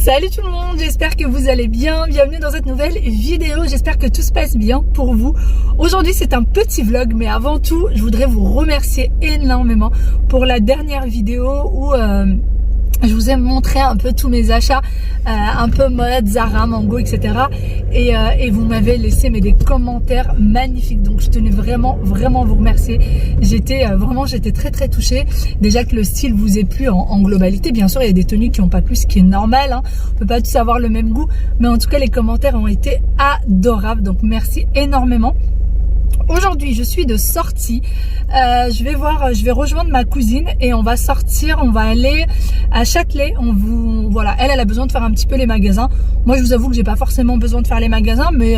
Salut tout le monde, j'espère que vous allez bien. Bienvenue dans cette nouvelle vidéo, j'espère que tout se passe bien pour vous. Aujourd'hui c'est un petit vlog, mais avant tout je voudrais vous remercier énormément pour la dernière vidéo où je vous ai montré un peu tous mes achats, un peu mode, Zara, Mango, etc. Et vous m'avez laissé des commentaires magnifiques. Donc je tenais vraiment vous remercier. J'étais très touchée. Déjà que le style vous ait plu en globalité. Bien sûr, il y a des tenues qui n'ont pas plu, ce qui est normal. Hein. On peut pas tous avoir le même goût. Mais en tout cas, les commentaires ont été adorables. Donc merci énormément. Aujourd'hui je suis de sortie, je vais rejoindre ma cousine et on va sortir, on va aller à Châtelet. Voilà, elle a besoin de faire un petit peu les magasins. Moi je vous avoue que j'ai pas forcément besoin de faire les magasins, mais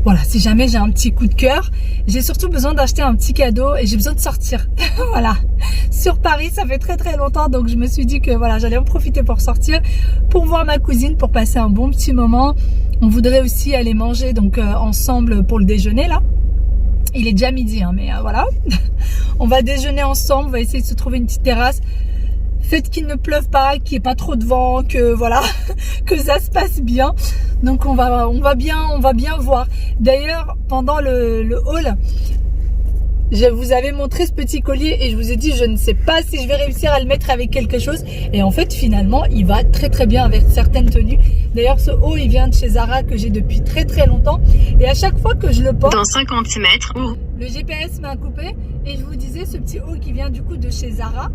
voilà, si jamais j'ai un petit coup de cœur, j'ai surtout besoin d'acheter un petit cadeau et j'ai besoin de sortir. Voilà, sur Paris ça fait très longtemps, donc je me suis dit que voilà, j'allais en profiter pour sortir, pour voir ma cousine, pour passer un bon petit moment. On voudrait aussi aller manger donc ensemble pour le déjeuner là. Il est déjà midi, hein, mais voilà. On va déjeuner ensemble, on va essayer de se trouver une petite terrasse. Faites qu'il ne pleuve pas, qu'il n'y ait pas trop de vent, que voilà, que ça se passe bien. Donc on va bien voir. D'ailleurs, pendant le haul, je vous avais montré ce petit collier et je vous ai dit je ne sais pas si je vais réussir à le mettre avec quelque chose. Et en fait finalement il va très bien avec certaines tenues. D'ailleurs ce haut il vient de chez Zara que j'ai depuis très longtemps. Et à chaque fois que je le porte, dans 50 mètres, le GPS m'a coupé. Et je vous disais ce petit haut qui vient du coup de chez Zara.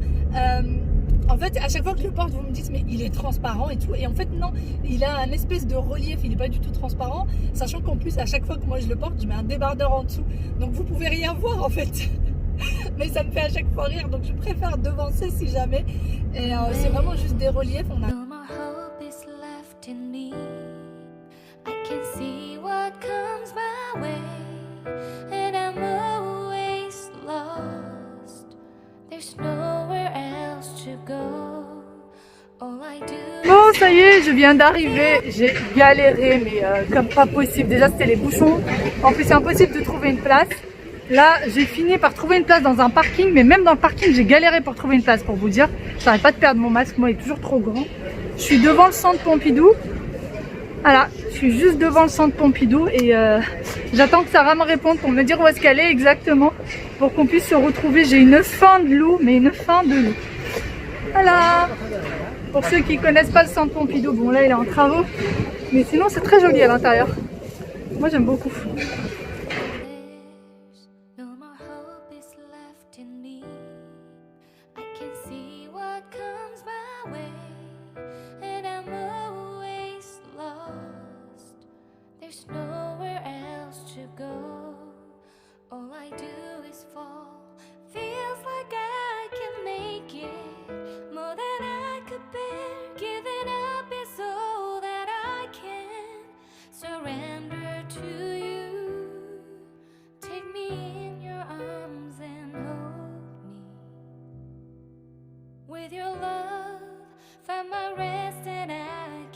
En fait, à chaque fois que je le porte, vous me dites mais il est transparent et tout. Et en fait non, il a un espèce de relief, il n'est pas du tout transparent. Sachant qu'en plus, à chaque fois que moi je le porte, je mets un débardeur en dessous. Donc vous pouvez rien voir en fait. Mais ça me fait à chaque fois rire, donc je préfère devancer si jamais. Et c'est vraiment juste des reliefs. On a... Bon, ça y est, je viens d'arriver. J'ai galéré, mais comme pas possible. Déjà, c'était les bouchons. En plus, c'est impossible de trouver une place. Là, j'ai fini par trouver une place dans un parking. Mais même dans le parking, j'ai galéré pour trouver une place, pour vous dire. J'arrête pas de perdre mon masque. Moi, il est toujours trop grand. Je suis devant le centre Pompidou. Voilà, je suis juste devant le centre Pompidou. Et j'attends que Sarah me réponde pour me dire où est-ce qu'elle est exactement. Pour qu'on puisse se retrouver. J'ai une faim de loup, mais une faim de loup. Voilà. Pour ceux qui ne connaissent pas le centre Pompidou, bon là il est en travaux, mais sinon c'est très joli à l'intérieur. Moi j'aime beaucoup.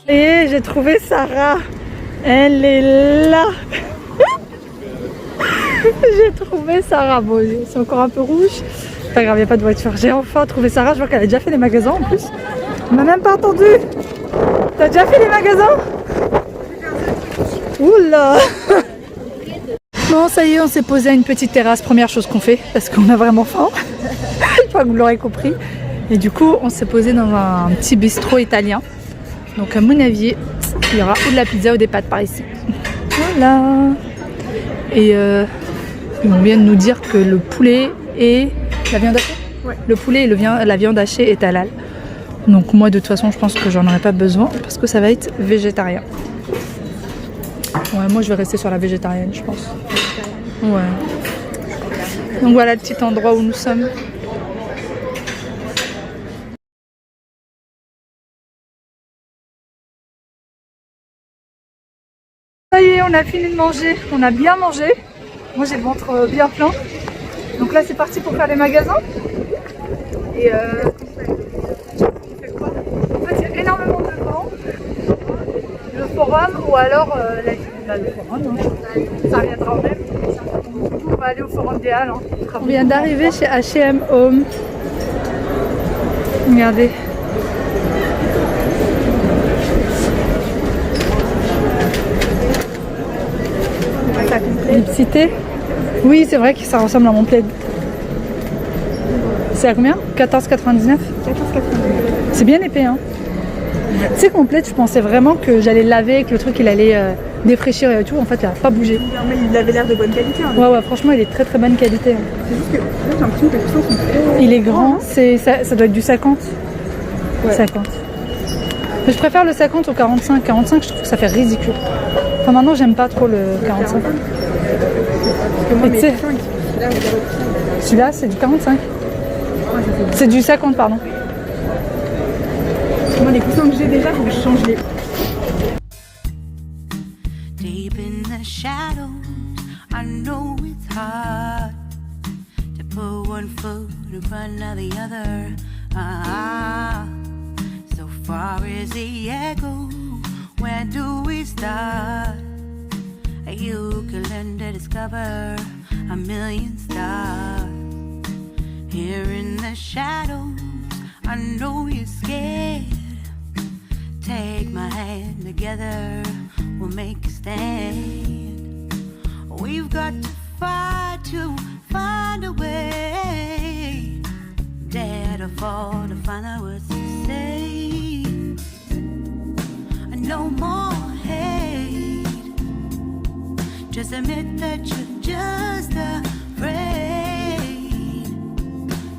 Et j'ai trouvé Sarah, elle est là. J'ai trouvé Sarah, bon c'est encore un peu rouge, c'est pas grave, il n'y a pas de voiture. J'ai enfin trouvé Sarah, je vois qu'elle a déjà fait les magasins en plus. On m'a même pas entendu. T'as déjà fait les magasins? Oula. Bon ça y est, on s'est posé à une petite terrasse, première chose qu'on fait, parce qu'on a vraiment faim. Je crois que vous l'aurez compris. Et du coup on s'est posé dans un petit bistrot italien. Donc à mon avis, il y aura ou de la pizza ou des pâtes par ici. Voilà. Et on vient de nous dire que le poulet et la viande hachée, ouais. Le poulet et la viande hachée est halal. Donc moi de toute façon je pense que j'en aurai pas besoin parce que ça va être végétarien. Ouais, moi je vais rester sur la végétarienne je pense. Ouais. Donc voilà le petit endroit où nous sommes. Ça y est, on a fini de manger, on a bien mangé. Moi j'ai le ventre bien plein. Donc là c'est parti pour faire les magasins. Et fait quoi? En fait il y a énormément de vent. Le forum ou alors le forum, hein. Ça reviendra au même. On va aller au forum des Halles. Hein. On vient d'arriver chez H&M Home. Regardez. Lipsité. Oui, c'est vrai que ça ressemble à mon plaid. C'est à combien? 14,99. 14,99. C'est bien épais, hein. Tu sais que mon plaid, je pensais vraiment que j'allais le laver, que le truc il allait défraîchir et tout. En fait, il n'a pas bougé. Mais il avait l'air de bonne qualité. Hein. Ouais, franchement, il est très très bonne qualité. Hein. C'est juste que j'ai l'impression que les coussins sont trop... Il est grand, ça doit être du 50. Ouais. 50. Mais je préfère le 50 au 45. 45, je trouve que ça fait ridicule. Enfin, maintenant, j'aime pas trop le 45. Parce que moi, mes coussins, celui-là, c'est du 45. C'est du 50, pardon. Moi, les coussins que j'ai déjà, il faut que je change les... Deep in the shadows, I know it's hard to put one foot in front of the other. So far as the echo, where do we start? You can learn to discover a million stars. Here in the shadows, I know you're scared. Take my hand together, we'll make a stand. We've got to fight to find a way. Dare to fall to find out what to say. No more hate. Just admit that you're just afraid.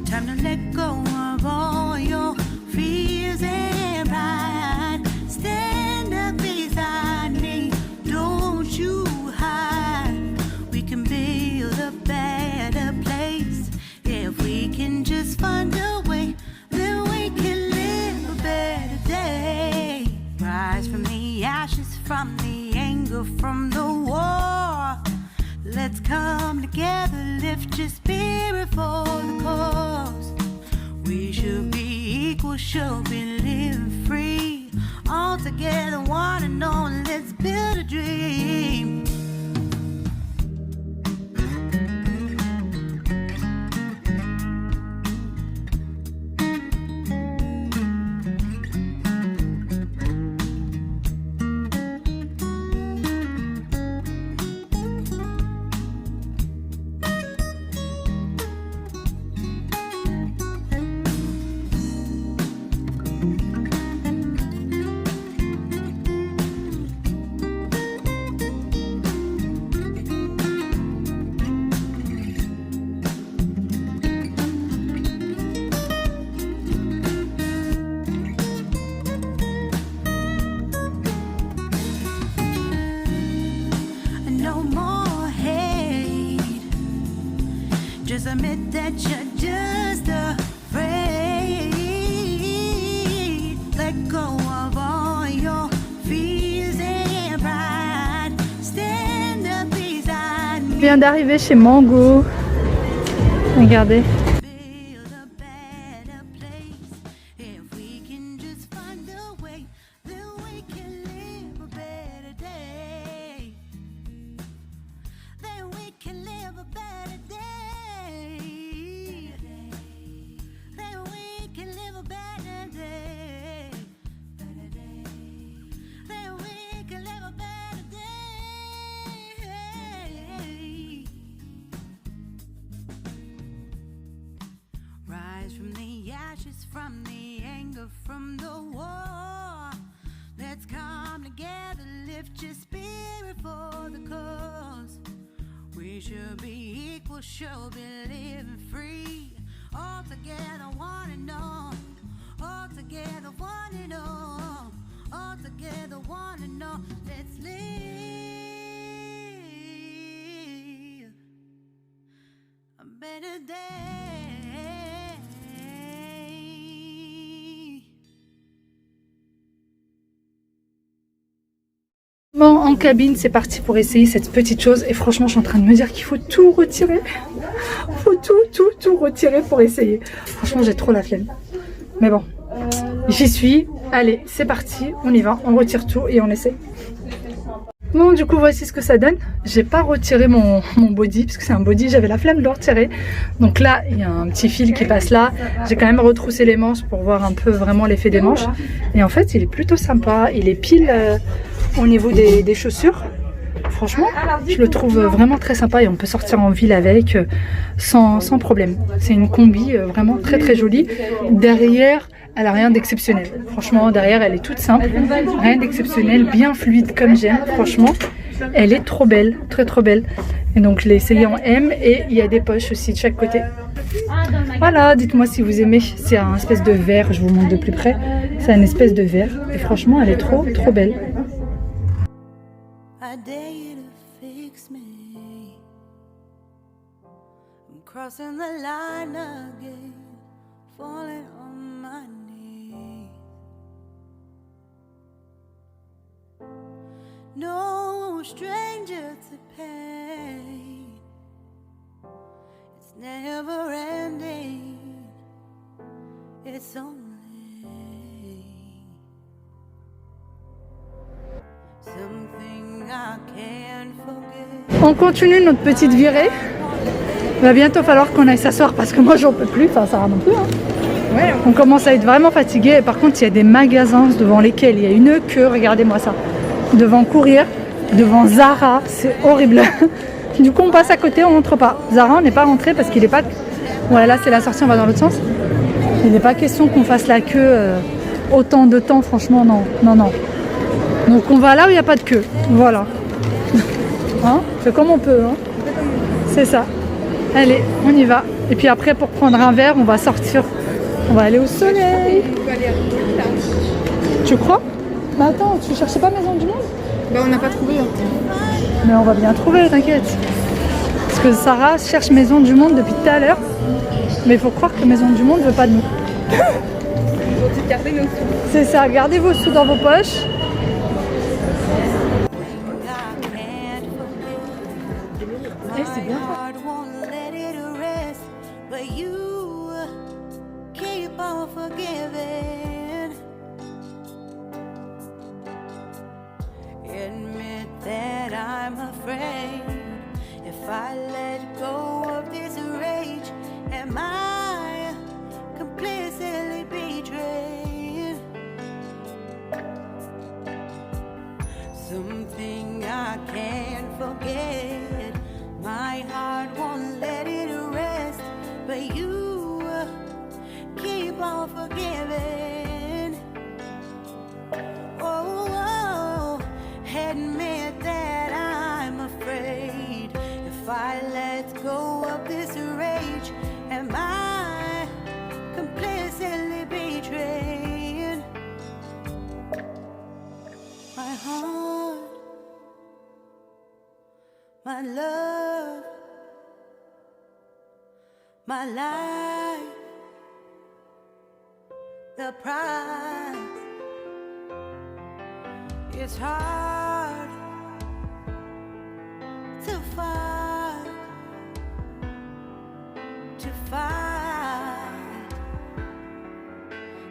Time to let go of all your fears and pride. Stand up beside me, don't you hide. We can build a better place. If we can just find a way, then we can live a better day. Rise from the ashes, from the anger, from the war. Let's come together, lift your spirit for the cause. We should be equal, should be living free. All together, one and all, let's build a dream. Just admit that you're just afraid. Let go of all your fears and pride. Stand up beside me. Je viens d'arriver chez Mango. Regardez. From the anger, from the war, let's come together, lift your spirit for the cause. We should be equal, should be living free. All together, one and all. All together, one and all. All together, one and all. Let's live a better day. Bon, en cabine, c'est parti pour essayer cette petite chose. Et franchement, je suis en train de me dire qu'il faut tout retirer. Il faut tout retirer pour essayer. Franchement, j'ai trop la flemme. Mais bon, j'y suis. Allez, c'est parti. On y va. On retire tout et on essaie. Bon, du coup, voici ce que ça donne. J'ai pas retiré mon body, parce que c'est un body, j'avais la flemme de le retirer. Donc là, il y a un petit fil qui passe là. J'ai quand même retroussé les manches pour voir un peu vraiment l'effet des manches. Et en fait, il est plutôt sympa. Il est pile au niveau des chaussures. franchement, je le trouve vraiment très sympa et on peut sortir en ville avec sans problème. C'est une combi vraiment très très jolie. Derrière, elle a rien d'exceptionnel. Franchement, derrière, elle est toute simple, rien d'exceptionnel, bien fluide comme j'aime. Franchement, elle est trop belle, très trop belle. Et donc, je l'ai essayée en M et il y a des poches aussi de chaque côté. Voilà, dites-moi si vous aimez. C'est un espèce de vert, je vous montre de plus près. C'est un espèce de vert et franchement, elle est trop trop belle. I dare you to fix me. I'm crossing the line again, falling on my knees. No stranger to pain. It's never ending. It's only something I can't forget. On continue notre petite virée. Il va bientôt falloir qu'on aille s'asseoir parce que moi j'en peux plus, enfin Sarah non plus. Hein. Ouais. On commence à être vraiment fatigué. Par contre, il y a des magasins devant lesquels il y a une queue, regardez-moi ça. Devant Courir, devant Zara, c'est horrible. Du coup, on passe à côté, on rentre pas. Zara, on n'est pas rentré parce qu'il n'est pas. Voilà, là c'est la sortie, on va dans l'autre sens. Il n'est pas question qu'on fasse la queue autant de temps, franchement, non, non, non. Donc on va là où il n'y a pas de queue, voilà. Hein, c'est comme on peut, hein. C'est ça. Allez, on y va. Et puis après, pour prendre un verre, on va sortir. On va aller au soleil. Tu crois? Bah attends, tu cherchais pas Maison du Monde? Bah on n'a pas trouvé. Hein. Mais on va bien trouver, t'inquiète. Parce que Sarah cherche Maison du Monde depuis tout à l'heure. Mais il faut croire que Maison du Monde ne veut pas de nous. Ils ont dit de garder nos sous. C'est ça, gardez vos sous dans vos poches. C'est bien. Admit that I'm afraid if I let go of this rage, am I completely betrayed? Something I can't forget. My heart won't let it rest, but you keep on forgiving. Oh, admit that I'm afraid if I let go of this rage, am I completely betrayed? My heart, my love, my life, the price. It's hard to fight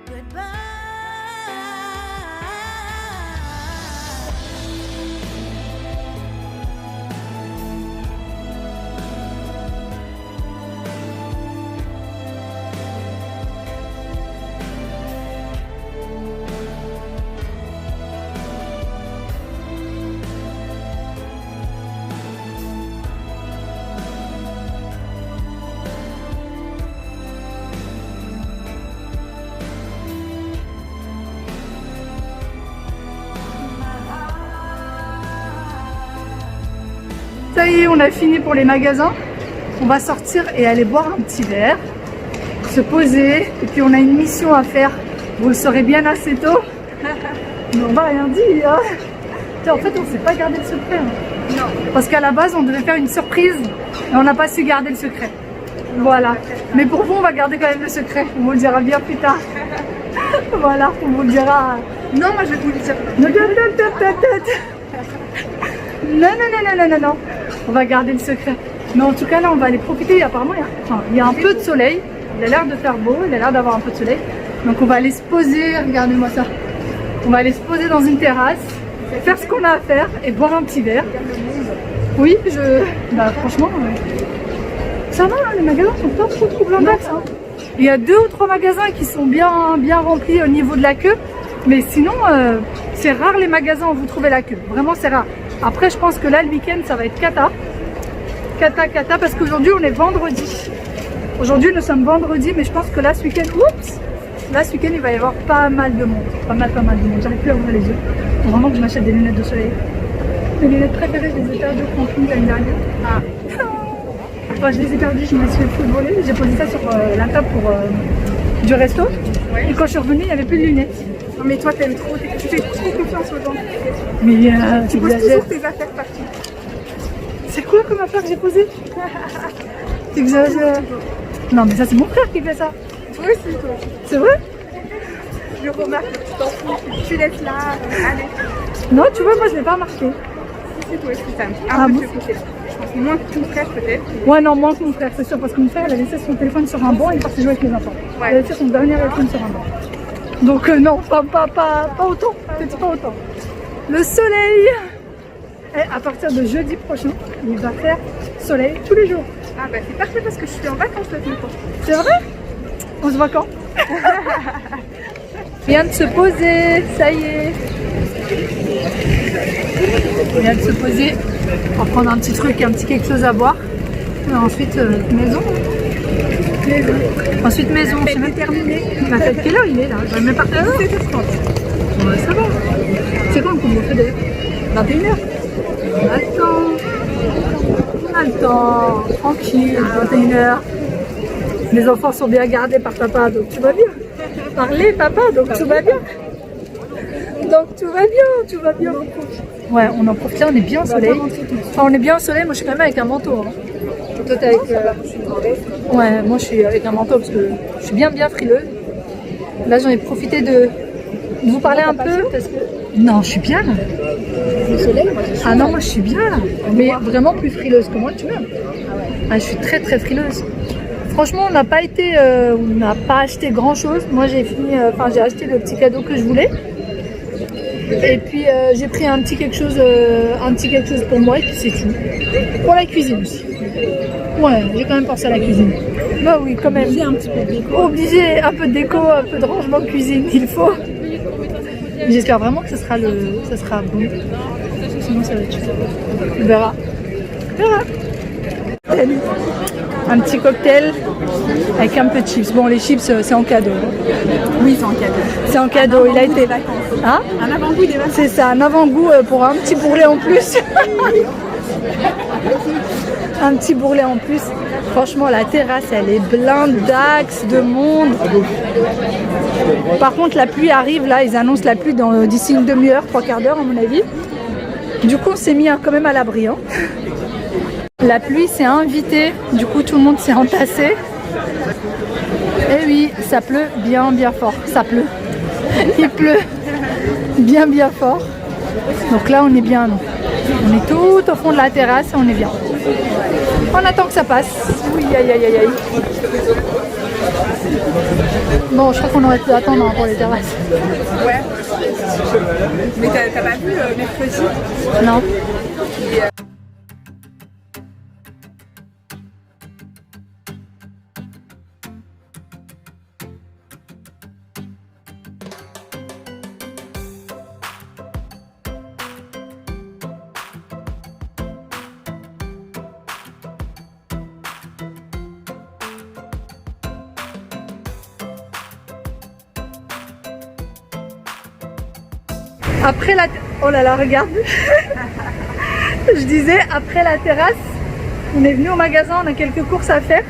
goodbye. Ça y est, on a fini pour les magasins. On va sortir et aller boire un petit verre, se poser, et puis on a une mission à faire. Vous le saurez bien assez tôt. Mais on va rien dire. En fait, on ne sait pas garder le secret. Hein. Non. Parce qu'à la base, on devait faire une surprise et on n'a pas su garder le secret. Voilà. Mais pour vous, on va garder quand même le secret. On vous le dira bien plus tard. Voilà, on vous le dira. Non, moi je vais vous le dire. Non, non, non, non, non. On va garder le secret. Mais en tout cas, là, on va aller profiter. Apparemment, il y a un peu de soleil. Il a l'air de faire beau. Il a l'air d'avoir un peu de soleil. Donc, on va aller se poser. Regardez-moi ça. On va aller se poser dans une terrasse, faire ce qu'on a à faire et boire un petit verre. Oui, franchement, ça va, les magasins sont pas trop blindax. Hein. Il y a 2 ou 3 magasins qui sont bien remplis au niveau de la queue. Mais sinon, c'est rare les magasins où vous trouvez la queue. Vraiment, c'est rare. Après, je pense que là, le week-end, ça va être cata. Cata, parce qu'aujourd'hui, on est vendredi. Aujourd'hui, nous sommes vendredi, mais je pense que là, ce week-end, là, ce week-end, il va y avoir pas mal de monde. Pas mal de monde. J'arrive plus à ouvrir les yeux. Faut vraiment que je m'achète des lunettes de soleil. Mes lunettes préférées, je les ai perdues au camping l'année dernière. Enfin, je les ai perdues, je me suis fait voler. J'ai posé ça sur la table pour du resto. Ouais. Et quand je suis revenue, il n'y avait plus de lunettes. Non mais toi t'aimes trop, tu fais trop confiance aux gens. Mais Tu poses toujours tes affaires partout. C'est quoi comme affaire que j'ai posée? T'exagères. Non, mais ça, c'est mon frère qui fait ça. Toi aussi toi. C'est vrai? Je remarque que tu t'en fous, tu laisses là, allez. Non, tu vois, moi, je l'ai pas remarqué. Si toi aussi ça me fait Ah un peu bon? de côté. Je pense moins que ton frère peut-être. Ouais, non, moins que mon frère, c'est sûr, parce que mon frère, il a laissé son téléphone sur un banc et il est parti jouer avec les enfants. Ouais. Il a laissé son dernier téléphone sur un banc. Donc, non, pas autant. Peut-être pas autant. Le soleil, à partir de jeudi prochain, il va faire soleil tous les jours. Ah bah c'est parfait parce que je suis en vacances la semaine prochaine. C'est vrai? On se voit quand? Vient de se poser, ça y est. On vient de se poser. On va prendre un petit truc, un petit quelque chose à boire. Et ensuite, maison. Ensuite, maison. Je sais même terminé. Il va faire quelle heure il est là? Je vais même partir à 7h30. Ouais, ça va. C'est quand qu'on fait d'ailleurs? 21h. On a le temps. On a le temps. Tranquille, 21h. Les enfants sont bien gardés par papa, donc tout va bien. Parlez papa, donc tout va bien. Donc tout va bien. Ouais, on en profite, on est bien au soleil. Enfin, on est bien au soleil, moi je suis quand même avec un manteau. Hein. Toi t'es avec... Ouais, moi je suis avec un manteau parce que je suis bien frileuse. Là j'en ai profité de vous parler un peu parce que... Non, je suis bien là. Le soleil, moi j'ai chaud. Ah non, moi je suis bien là. Mais vraiment plus frileuse que moi, tu vois. Ah, je suis très frileuse. Franchement, on n'a pas acheté grand chose. Moi, j'ai acheté le petit cadeau que je voulais. Et puis, j'ai pris un petit quelque chose pour moi et puis c'est tout. Pour la cuisine aussi. Ouais, j'ai quand même pensé à la cuisine. Bah oui, quand même. un petit peu de déco. Obligé, un peu de déco, un peu de rangement de cuisine, il faut. J'espère vraiment que ça sera bon. Sinon, ça va être super. On verra. Salut. Un petit cocktail avec un peu de chips. Bon, les chips, c'est en cadeau. Oui, c'est en cadeau. C'est en cadeau. Il a été. Hein? Un avant-goût des vacances. C'est ça, un avant-goût pour un petit bourrelet en plus. Un petit bourrelet en plus. Franchement, la terrasse, elle est blindée de monde. Par contre, la pluie arrive là. Ils annoncent la pluie d'ici une demi-heure, 3/4 d'heure à mon avis. Du coup, on s'est mis quand même à l'abri. Hein. La pluie s'est invitée, du coup tout le monde s'est entassé. Et oui, ça pleut bien fort, ça pleut. Il pleut bien fort. Donc là on est bien, nous. On est tout au fond de la terrasse et on est bien. On attend que ça passe. Oui, aïe. Bon, je crois qu'on aurait pu attendre pour les terrasses. Ouais. Mais t'as pas vu mercredi? Non. Après la... Oh là là, regarde. Je disais, après la terrasse, on est venu au magasin, on a quelques courses à faire.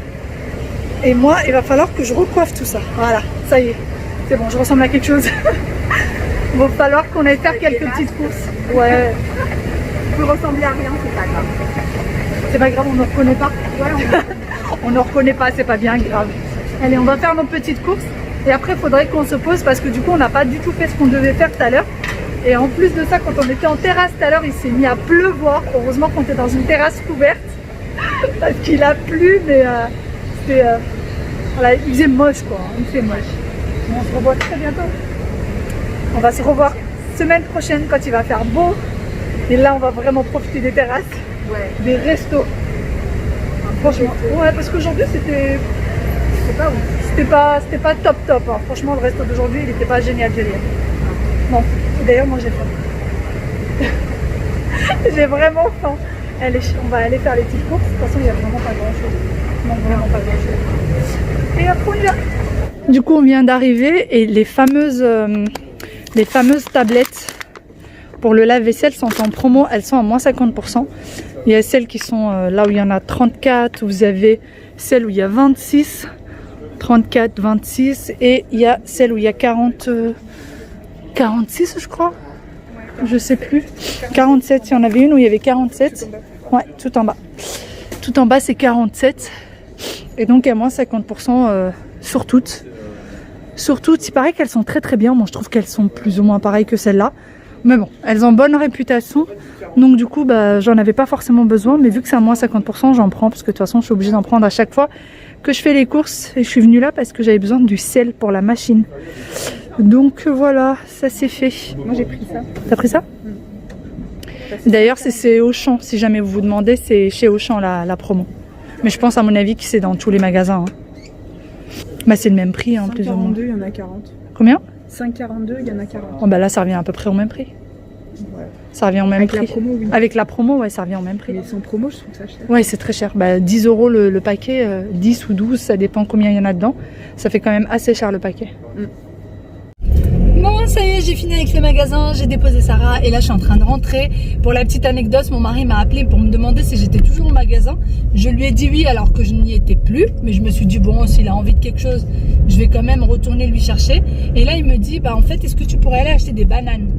Et moi, il va falloir que je recoiffe tout ça. Voilà, ça y est. C'est bon, je ressemble à quelque chose. Il va falloir qu'on aille faire quelques petites courses. Ouais. Tu peux ressembler à rien, c'est pas grave. C'est pas grave, on ne reconnaît pas. Ouais, On ne reconnaît pas, c'est pas bien grave. Allez, on va faire nos petites courses. Et après, il faudrait qu'on se pose parce que du coup, on n'a pas du tout fait ce qu'on devait faire tout à l'heure. Et en plus de ça, quand on était en terrasse tout à l'heure, il s'est mis à pleuvoir. Heureusement qu'on était dans une terrasse couverte. Parce qu'il a plu, mais c'était... voilà, il faisait moche quoi, il fait moche. Mais on se revoit très bientôt. On va se revoir semaine prochaine quand il va faire beau. Et là, on va vraiment profiter des terrasses, des restos. Franchement, ouais, parce qu'aujourd'hui, c'était pas ouf. C'était pas top. Hein. Franchement, le resto d'aujourd'hui, il n'était pas génial. Bon, d'ailleurs, moi j'ai faim. J'ai vraiment faim. Allez, on va aller faire les petites courses. De toute façon, il n'y a vraiment pas grand chose. Non, vraiment pas grand chose. Et après, on y va. Du coup, on vient d'arriver et les fameuses tablettes pour le lave-vaisselle sont en promo. Elles sont à moins 50%. Il y a celles qui sont là où il y en a 34. Vous avez celles où il y a 26, 34, 26. Et il y a celle où il y a 40, 46, je crois. Je sais plus. 47, il y en avait une où il y avait 47. Ouais, tout en bas. Tout en bas, c'est 47. Et donc, à moins 50% sur toutes. Sur toutes, il paraît qu'elles sont très très bien. Moi, je trouve qu'elles sont plus ou moins pareilles que celles-là. Mais bon, elles ont bonne réputation. Donc, du coup, bah, j'en avais pas forcément besoin. Mais vu que c'est à moins 50%, j'en prends. Parce que de toute façon, je suis obligée d'en prendre à chaque fois que je fais les courses. Et je suis venue là parce que j'avais besoin du sel pour la machine. Donc, voilà, ça c'est fait. Moi j'ai pris ça. T'as pris ça? D'ailleurs, c'est Auchan. Si jamais vous vous demandez, c'est chez Auchan la promo. Mais je pense à mon avis que c'est dans tous les magasins. Hein. Bah, c'est le même prix, hein, plus ou moins. 5,42, il y en a 40. Combien? 5,42, il y en a 40. Oh, bah là, ça revient à peu près au même prix. Ouais. Ça revient au même Avec prix. la promo, oui. Avec la promo, ouais, ça revient au même prix. Mais sans promo, je trouve ça cher. Ouais, c'est très cher. Bah, 10 € le paquet, 10 ou 12, ça dépend combien il y en a dedans. Ça fait quand même assez cher le paquet. Bon, ça y est, j'ai fini avec les magasins, j'ai déposé Sarah et là je suis en train de rentrer. Pour la petite anecdote, mon mari m'a appelé pour me demander si j'étais toujours au magasin. Je lui ai dit oui alors que je n'y étais plus, mais je me suis dit bon, s'il a envie de quelque chose, je vais quand même retourner lui chercher. Et là il me dit bah en fait, est-ce que tu pourrais aller acheter des bananes?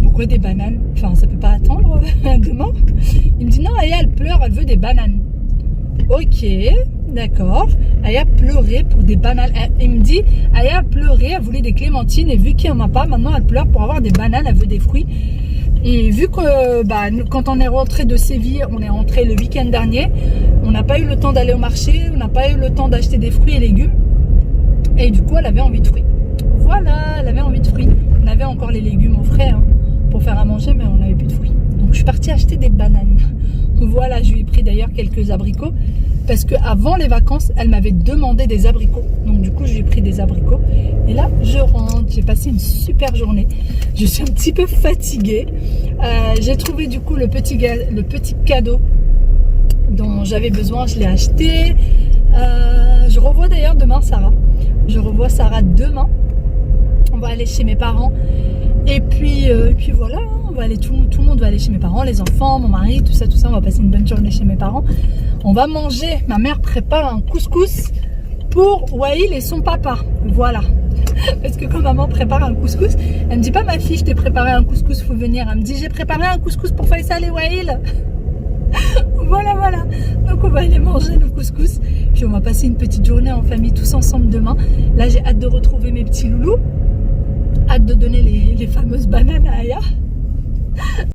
Pourquoi des bananes? Enfin, ça peut pas attendre demain. Il me dit non, Aya elle pleure, elle veut des bananes. Ok, d'accord. Aya pleurait pour des bananes. Il me dit, Aya pleurait, elle voulait des clémentines et vu qu'il n'y en a pas, maintenant elle pleure pour avoir des bananes, elle veut des fruits. Et vu que bah, quand on est rentré de Séville, on est rentré le week-end dernier, on n'a pas eu le temps d'aller au marché, on n'a pas eu le temps d'acheter des fruits et légumes. Et du coup, elle avait envie de fruits. Voilà, elle avait envie de fruits. On avait encore les légumes au frais hein, pour faire à manger, mais on n'avait plus de fruits. Donc je suis partie acheter des bananes. Voilà, je lui ai pris d'ailleurs quelques abricots parce qu'avant les vacances, elle m'avait demandé des abricots. Donc du coup, je lui ai pris des abricots. Et là, je rentre. J'ai passé une super journée. Je suis un petit peu fatiguée. J'ai trouvé du coup le petit cadeau dont j'avais besoin. Je l'ai acheté. Je revois d'ailleurs demain Sarah. Je revois Sarah demain. On va aller chez mes parents. Et puis voilà, on va aller, tout le monde va aller chez mes parents, les enfants, mon mari, tout ça, on va passer une bonne journée chez mes parents. On va manger, ma mère prépare un couscous pour Waïl et son papa, voilà. Parce que quand maman prépare un couscous, elle me dit pas ma fille je t'ai préparé un couscous, faut venir. Elle me dit j'ai préparé un couscous pour Faisal et Waïl. Voilà, donc on va aller manger le couscous, puis on va passer une petite journée en famille tous ensemble demain. Là j'ai hâte de retrouver mes petits loulous. Hâte de donner les fameuses bananes à Aya.